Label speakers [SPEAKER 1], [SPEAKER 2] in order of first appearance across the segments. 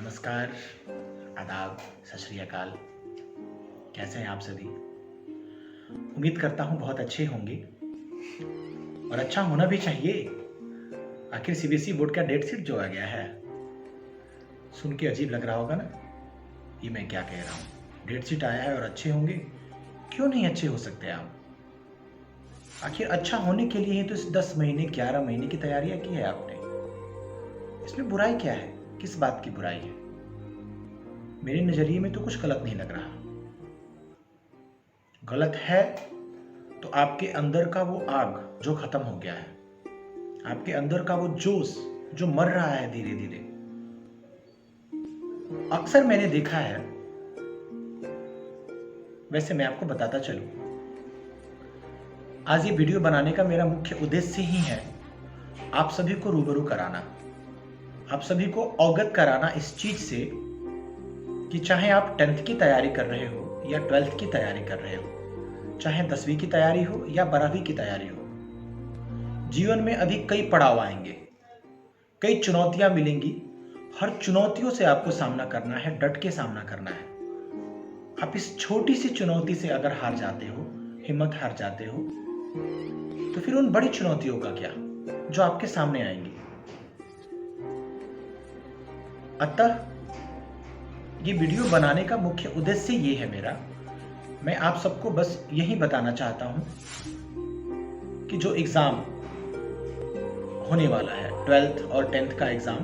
[SPEAKER 1] नमस्कार, आदाब, सत श्री अकाल। कैसे हैं आप सभी? उम्मीद करता हूँ बहुत अच्छे होंगे और अच्छा होना भी चाहिए। आखिर सीबीएसई बोर्ड का डेट शीट जो आ गया है, सुन के अजीब लग रहा होगा ना, ये मैं क्या कह रहा हूँ। डेट शीट आया है और अच्छे होंगे, क्यों नहीं अच्छे हो सकते आप? आखिर अच्छा होने के लिए ही तो इस 10 महीने 11 महीने की तैयारियां की है आपने। इसमें बुराई क्या है? किस बात की बुराई है? मेरे नजरिए में तो कुछ गलत नहीं लग रहा। गलत है तो आपके अंदर का वो आग जो खत्म हो गया है, आपके अंदर का वो जोश जो मर रहा है धीरे धीरे। अक्सर मैंने देखा है, वैसे मैं आपको बताता चलूं, आज ये वीडियो बनाने का मेरा मुख्य उद्देश्य ही है आप सभी को रूबरू कराना, आप सभी को अवगत कराना इस चीज से कि चाहे आप 10th की तैयारी कर रहे हो या 12th की तैयारी कर रहे हो, चाहे 10वीं की तैयारी हो या 12वीं की तैयारी हो, जीवन में अभी कई पड़ाव आएंगे, कई चुनौतियां मिलेंगी। हर चुनौतियों से आपको सामना करना है, डट के सामना करना है। आप इस छोटी सी चुनौती से अगर हार जाते हो, हिम्मत हार जाते हो, तो फिर उन बड़ी चुनौतियों का क्या जो आपके सामने आएंगी। अतः ये वीडियो बनाने का मुख्य उद्देश्य ये है मेरा, मैं आप सबको बस यही बताना चाहता हूं कि जो एग्जाम होने वाला है, 12th और 10th का एग्जाम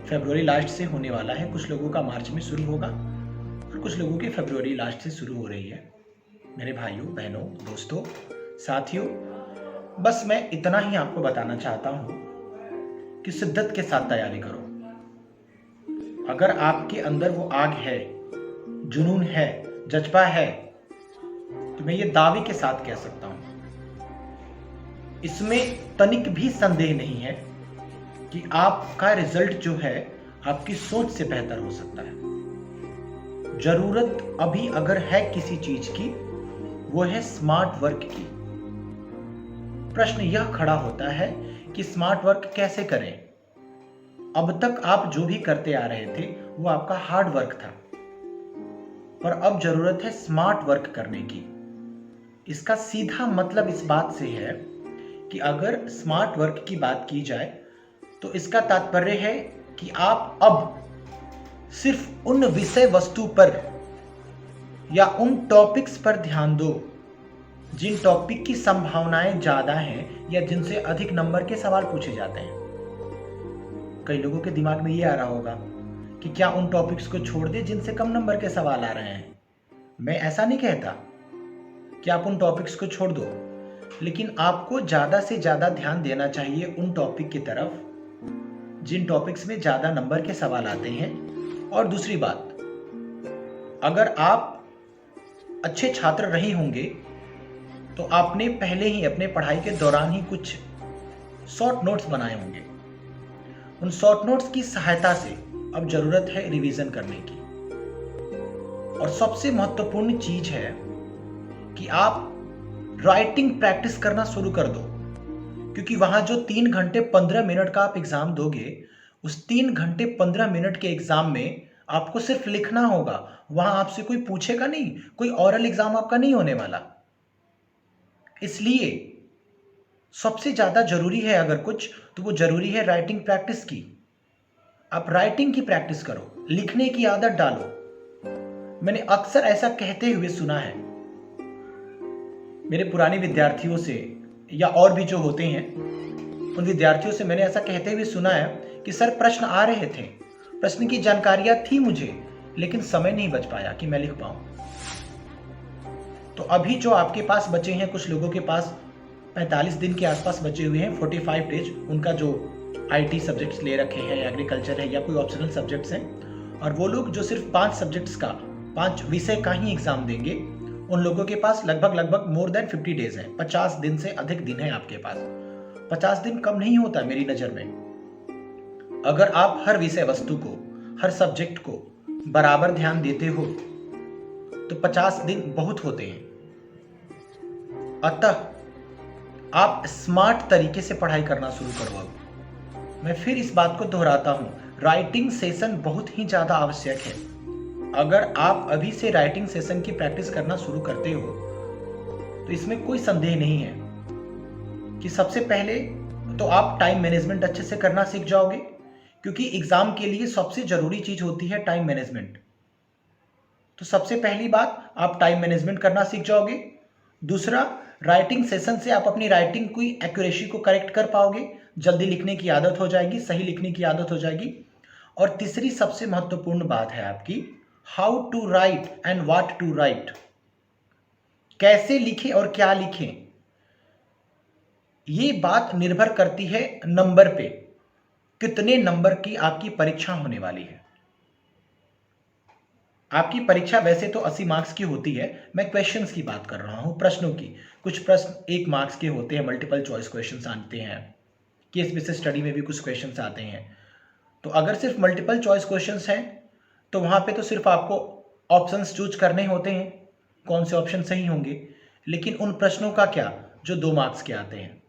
[SPEAKER 1] फरवरी लास्ट से होने वाला है। कुछ लोगों का मार्च में शुरू होगा और कुछ लोगों की फरवरी लास्ट से शुरू हो रही है। मेरे भाइयों, बहनों, दोस्तों, साथियों, बस मैं इतना ही आपको बताना चाहता हूं कि शिद्दत के साथ तैयारी करो। अगर आपके अंदर वो आग है, जुनून है, जज्बा है, तो मैं ये दावे के साथ कह सकता हूं, इसमें तनिक भी संदेह नहीं है कि आपका रिजल्ट जो है आपकी सोच से बेहतर हो सकता है। जरूरत अभी अगर है किसी चीज की, वो है स्मार्ट वर्क की। प्रश्न यह खड़ा होता है कि स्मार्ट वर्क कैसे करें? अब तक आप जो भी करते आ रहे थे वो आपका हार्ड वर्क था, पर अब जरूरत है स्मार्ट वर्क करने की। इसका सीधा मतलब इस बात से है कि अगर स्मार्ट वर्क की बात की जाए तो इसका तात्पर्य है कि आप अब सिर्फ उन विषय वस्तु पर या उन टॉपिक्स पर ध्यान दो जिन टॉपिक की संभावनाएं ज्यादा हैं या जिनसे अधिक नंबर के सवाल पूछे जाते हैं। कई लोगों के दिमाग में ये आ रहा होगा कि क्या उन टॉपिक्स को छोड़ दे जिनसे कम नंबर के सवाल आ रहे हैं। मैं ऐसा नहीं कहता कि आप उन टॉपिक्स को छोड़ दो, लेकिन आपको ज्यादा से ज्यादा ध्यान देना चाहिए उन टॉपिक की तरफ जिन टॉपिक्स में ज्यादा नंबर के सवाल आते हैं। और दूसरी बात, अगर आप अच्छे छात्र रहे होंगे तो आपने पहले ही अपने पढ़ाई के दौरान ही कुछ शॉर्ट नोट्स बनाए होंगे। उन शॉर्ट नोट्स की सहायता से अब जरूरत है रिवीजन करने की। और सबसे महत्वपूर्ण चीज है कि आप राइटिंग प्रैक्टिस करना शुरू कर दो, क्योंकि वहां जो 3 घंटे 15 मिनट का आप एग्जाम दोगे, उस 3 घंटे 15 मिनट के एग्जाम में आपको सिर्फ लिखना होगा। वहां आपसे कोई पूछेगा नहीं, कोई ओरल एग्जाम आपका नहीं होने वाला। इसलिए सबसे ज्यादा जरूरी है अगर कुछ, तो वो जरूरी है राइटिंग प्रैक्टिस की। आप राइटिंग की प्रैक्टिस करो, लिखने की आदत डालो। मैंने अक्सर ऐसा कहते हुए सुना है मेरे पुराने विद्यार्थियों से, या और भी जो होते हैं उन विद्यार्थियों से मैंने ऐसा कहते हुए सुना है कि सर प्रश्न आ रहे थे, प्रश्न की जानकारियां थी मुझे, लेकिन समय नहीं बच पाया कि मैं लिख पाऊं। तो अभी जो आपके पास बचे हैं, कुछ लोगों के पास 45 दिन के आसपास बचे हुए हैं, 45 डेज, उनका जो आईटी सब्जेक्ट्स ले रखे हैं, एग्रीकल्चर है या कोई ऑप्शनल सब्जेक्ट्स हैं, और वो लोग जो सिर्फ 5 सब्जेक्ट्स का, 5 विषय का ही एग्जाम देंगे, उन लोगों के पास लगभग मोर देन 50 डेज है। 50 दिन से अधिक दिन है आपके पास। 50 दिन कम नहीं होता मेरी नजर में। अगर आप हर विषय वस्तु को, हर सब्जेक्ट को बराबर ध्यान देते हो तो 50 दिन बहुत होते हैं। अतः आप स्मार्ट तरीके से पढ़ाई करना शुरू करो। अब मैं फिर इस बात को दोहराता हूं, राइटिंग सेशन बहुत ही ज़्यादा आवश्यक है। अगर आप अभी से राइटिंग सेशन की प्रैक्टिस करना शुरू करते हो तो इसमें कोई संदेह नहीं है कि सबसे पहले तो आप टाइम मैनेजमेंट अच्छे से करना सीख जाओगे, क्योंकि एग्जाम के लिए सबसे जरूरी चीज होती है टाइम मैनेजमेंट। तो सबसे पहली बात, आप टाइम मैनेजमेंट करना सीख जाओगे। दूसरा, राइटिंग सेशन से आप अपनी राइटिंग की एक्यूरेसी को करेक्ट कर पाओगे, जल्दी लिखने की आदत हो जाएगी, सही लिखने की आदत हो जाएगी। और तीसरी सबसे महत्वपूर्ण बात है आपकी, how to write and what to write. कैसे लिखें और क्या लिखें, ये बात निर्भर करती है नंबर पे, कितने नंबर की आपकी परीक्षा होने वाली है। आपकी परीक्षा वैसे तो 80 मार्क्स की होती है, मैं क्वेश्चंस की बात कर रहा हूं, प्रश्नों की। कुछ प्रश्न 1 मार्क्स के होते हैं, मल्टीपल चॉइस क्वेश्चंस आते हैं, केस बेस्ड स्टडी में भी कुछ क्वेश्चंस आते हैं। तो अगर सिर्फ मल्टीपल चॉइस क्वेश्चंस हैं तो वहां पे तो सिर्फ आपको ऑप्शंस चूज करने होते हैं, कौन से ऑप्शन सही होंगे। लेकिन उन प्रश्नों का क्या जो 2 मार्क्स के आते हैं,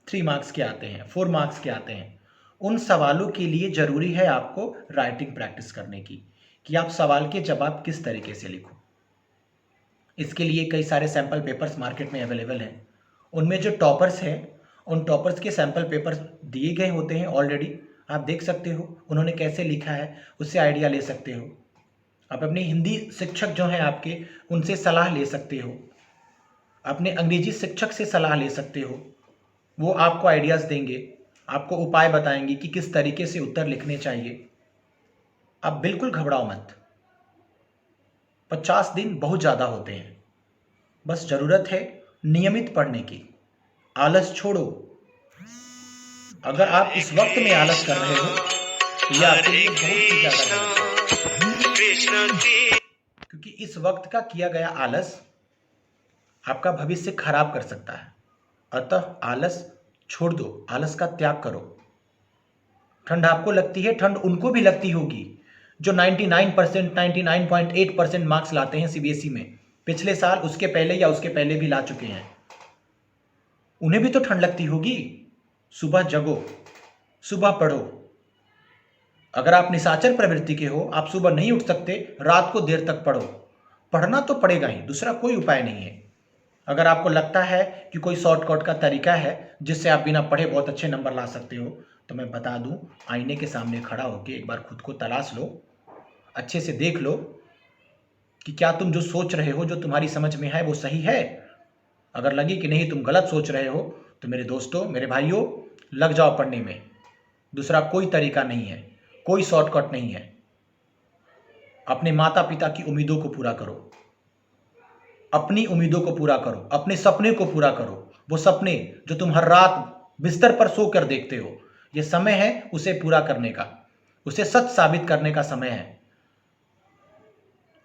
[SPEAKER 1] 3 मार्क्स के आते हैं, 4 मार्क्स के आते हैं, उन सवालों के लिए जरूरी है आपको राइटिंग प्रैक्टिस करने की, कि आप सवाल के जवाब किस तरीके से लिखो। इसके लिए कई सारे सैंपल पेपर्स मार्केट में अवेलेबल हैं। उनमें जो टॉपर्स हैं, उन टॉपर्स के सैंपल पेपर्स दिए गए होते हैं ऑलरेडी, आप देख सकते हो उन्होंने कैसे लिखा है, उससे आइडिया ले सकते हो। आप अपने हिंदी शिक्षक जो हैं आपके, उनसे सलाह ले सकते हो, अपने अंग्रेजी शिक्षक से सलाह ले सकते हो। वो आपको आइडियाज देंगे, आपको उपाय बताएंगे कि किस तरीके से उत्तर लिखने चाहिए। आप बिल्कुल घबराओ मत, 50 दिन बहुत ज़्यादा होते हैं, बस ज़रूरत है नियमित पढ़ने की। आलस छोड़ो। अगर आप इस वक्त में आलस कर रहे हो तो यह आपके लिए बहुत ही ज़्यादा गलत है, क्योंकि इस वक्त का किया गया आलस आपका भविष्य खराब कर सकता है। अतः आलस छोड़ दो, आलस का त्याग करो। ठंड आपको लगती है, ठंड उनको भी लगती होगी जो 99%, 99.8% मार्क्स लाते हैं सीबीएसई में, पिछले साल, उसके पहले या उसके पहले भी ला चुके हैं। उन्हें भी तो ठंड लगती होगी। सुबह जगो, सुबह पढ़ो। अगर आप निशाचर प्रवृत्ति के हो, आप सुबह नहीं उठ सकते, रात को देर तक पढ़ो। पढ़ना तो पड़ेगा ही, दूसरा कोई उपाय नहीं है। अगर आपको लगता है कि कोई शॉर्टकट का तरीका है जिससे आप बिना पढ़े बहुत अच्छे नंबर ला सकते हो, तो मैं बता दूं, आईने के सामने खड़ा होकर एक बार खुद को तलाश लो, अच्छे से देख लो कि क्या तुम जो सोच रहे हो, जो तुम्हारी समझ में है, वो सही है। अगर लगे कि नहीं तुम गलत सोच रहे हो, तो मेरे दोस्तों, मेरे भाइयों, लग जाओ पढ़ने में। दूसरा कोई तरीका नहीं है, कोई शॉर्टकट नहीं है। अपने माता पिता की उम्मीदों को पूरा करो, अपनी उम्मीदों को पूरा करो, अपने सपने को पूरा करो। वो सपने जो तुम हर रात बिस्तर पर सोकर देखते हो, ये समय है उसे पूरा करने का, उसे सच साबित करने का समय है।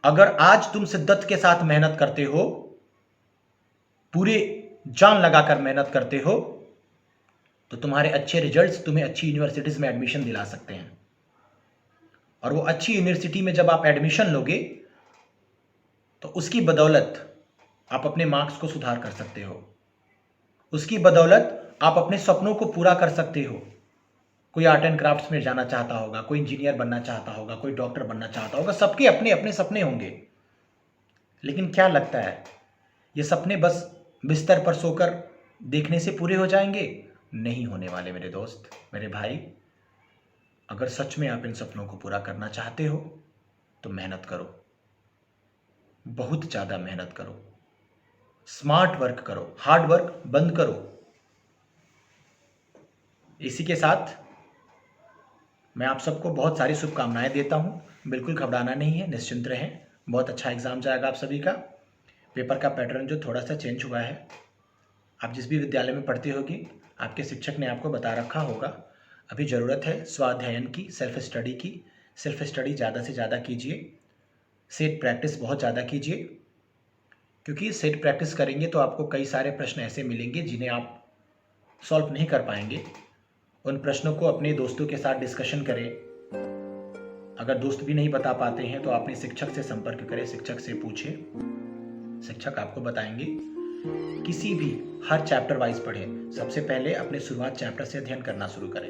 [SPEAKER 1] अगर आज तुम शिद्दत के साथ मेहनत करते हो, पूरे जान लगाकर मेहनत करते हो, तो तुम्हारे अच्छे रिजल्ट्स तुम्हें अच्छी यूनिवर्सिटीज में एडमिशन दिला सकते हैं। और वो अच्छी यूनिवर्सिटी में जब आप एडमिशन लोगे तो उसकी बदौलत आप अपने मार्क्स को सुधार कर सकते हो, उसकी बदौलत आप अपने सपनों को पूरा कर सकते हो। कोई आर्ट एंड क्राफ्ट्स में जाना चाहता होगा, कोई इंजीनियर बनना चाहता होगा, कोई डॉक्टर बनना चाहता होगा, सबके अपने अपने सपने होंगे। लेकिन क्या लगता है ये सपने बस बिस्तर पर सोकर देखने से पूरे हो जाएंगे? नहीं होने वाले मेरे दोस्त, मेरे भाई। अगर सच में आप इन सपनों को पूरा करना चाहते हो तो मेहनत करो, बहुत ज़्यादा मेहनत करो, स्मार्ट वर्क करो, हार्ड वर्क बंद करो। इसी के साथ मैं आप सबको बहुत सारी शुभकामनाएं देता हूं। बिल्कुल घबराना नहीं है, निश्चिंत रहें, बहुत अच्छा एग्जाम जाएगा आप सभी का। पेपर का पैटर्न जो थोड़ा सा चेंज हुआ है, आप जिस भी विद्यालय में पढ़ते होगी, आपके शिक्षक ने आपको बता रखा होगा। अभी ज़रूरत है स्वाध्यायन की, सेल्फ स्टडी की। सेल्फ स्टडी ज़्यादा से ज़्यादा कीजिए, सेट प्रैक्टिस बहुत ज़्यादा कीजिए, क्योंकि सेट प्रैक्टिस करेंगे तो आपको कई सारे प्रश्न ऐसे मिलेंगे जिन्हें आप सॉल्व नहीं कर पाएंगे। उन प्रश्नों को अपने दोस्तों के साथ डिस्कशन करें। अगर दोस्त भी नहीं बता पाते हैं तो अपने शिक्षक से संपर्क करें, शिक्षक से पूछें, शिक्षक आपको बताएंगे। किसी भी हर चैप्टर वाइज पढ़ें। सबसे पहले अपने शुरुआत चैप्टर से अध्ययन करना शुरू करें।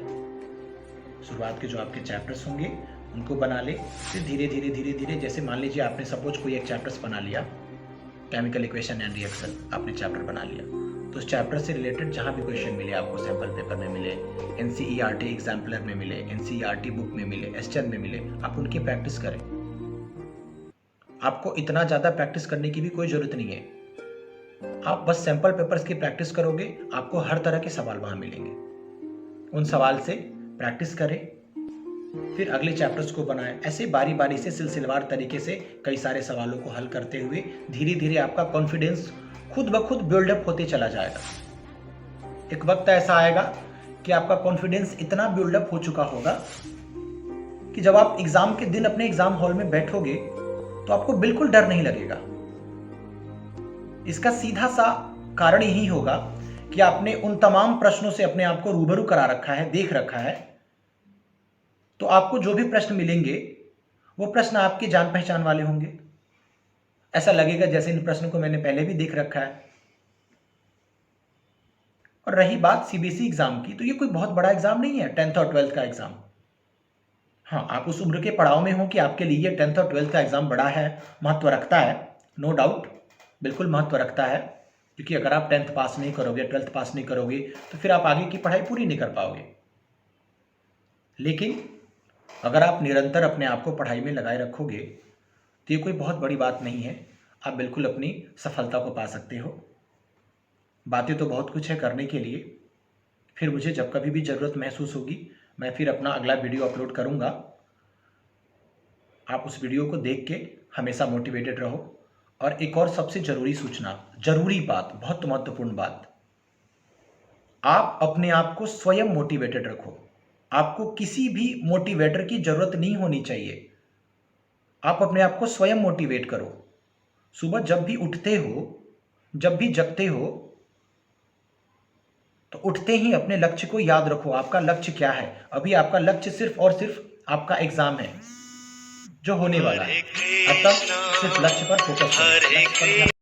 [SPEAKER 1] शुरुआत के जो आपके चैप्टर्स होंगे उनको बना ले, फिर धीरे धीरे धीरे धीरे, जैसे मान लीजिए आपने सपोज कोई एक चैप्टर्स बना लिया, केमिकल इक्वेशन एंड रिएक्शन आपने चैप्टर बना लिया, तो उस चैप्टर से रिलेटेड जहाँ भी क्वेश्चन मिले आपको, सैम्पल पेपर में मिले, NCERT एग्जाम्पलर में मिले, NCERT बुक में मिले, एस्चर में मिले, आप उनकी प्रैक्टिस करें। आपको इतना ज़्यादा प्रैक्टिस करने की भी कोई ज़रूरत नहीं है, आप बस सैम्पल पेपर्स की प्रैक्टिस करोगे, आपको हर तरह के सवाल वहाँ मिलेंगे। उन सवाल से प्रैक्टिस करें, फिर अगले चैप्टर्स को बनाएं। ऐसे बारी बारी से सिलसिलेवार तरीके से कई सारे सवालों को हल करते हुए धीरे धीरे आपका कॉन्फिडेंस खुद ब खुद बिल्डअप होते चला जाएगा। एक वक्त ऐसा आएगा कि आपका कॉन्फिडेंस इतना बिल्डअप हो चुका होगा कि जब आप एग्जाम के दिन अपने एग्जाम हॉल में बैठोगे तो आपको बिल्कुल डर नहीं लगेगा। इसका सीधा सा कारण यही होगा कि आपने उन तमाम प्रश्नों से अपने आप को रूबरू करा रखा है, देख रखा है। तो आपको जो भी प्रश्न मिलेंगे वो प्रश्न आपकी जान पहचान वाले होंगे। ऐसा लगेगा जैसे इन प्रश्नों को मैंने पहले भी देख रखा है। और रही बात CBSE एग्जाम की, तो ये कोई बहुत बड़ा एग्जाम नहीं है, 10th और 12th का एग्जाम। हाँ, आप उस उम्र के पड़ाव में हो कि आपके लिए 10th और 12th का एग्जाम बड़ा है, महत्व रखता है, नो डाउट, बिल्कुल महत्व रखता है। क्योंकि अगर आप 10th पास नहीं करोगे, 12th पास नहीं करोगे, तो फिर आप आगे की पढ़ाई पूरी नहीं कर पाओगे। लेकिन अगर आप निरंतर अपने आप को पढ़ाई में लगाए रखोगे तो ये कोई बहुत बड़ी बात नहीं है, आप बिल्कुल अपनी सफलता को पा सकते हो। बातें तो बहुत कुछ है करने के लिए। फिर मुझे जब कभी भी ज़रूरत महसूस होगी मैं फिर अपना अगला वीडियो अपलोड करूँगा। आप उस वीडियो को देख के हमेशा मोटिवेटेड रहो। और एक और सबसे ज़रूरी सूचना, ज़रूरी बात, बहुत महत्वपूर्ण बात, आप अपने आप को स्वयं मोटिवेटेड रखो। आपको किसी भी मोटिवेटर की ज़रूरत नहीं होनी चाहिए। आप अपने आप को स्वयं मोटिवेट करो। सुबह जब भी उठते हो, जब भी जगते हो, तो उठते ही अपने लक्ष्य को याद रखो। आपका लक्ष्य क्या है? अभी आपका लक्ष्य सिर्फ और सिर्फ आपका एग्जाम है जो होने वाला है। अब तक सिर्फ लक्ष्य पर फोकस करो, लक्ष्य पर ध्यान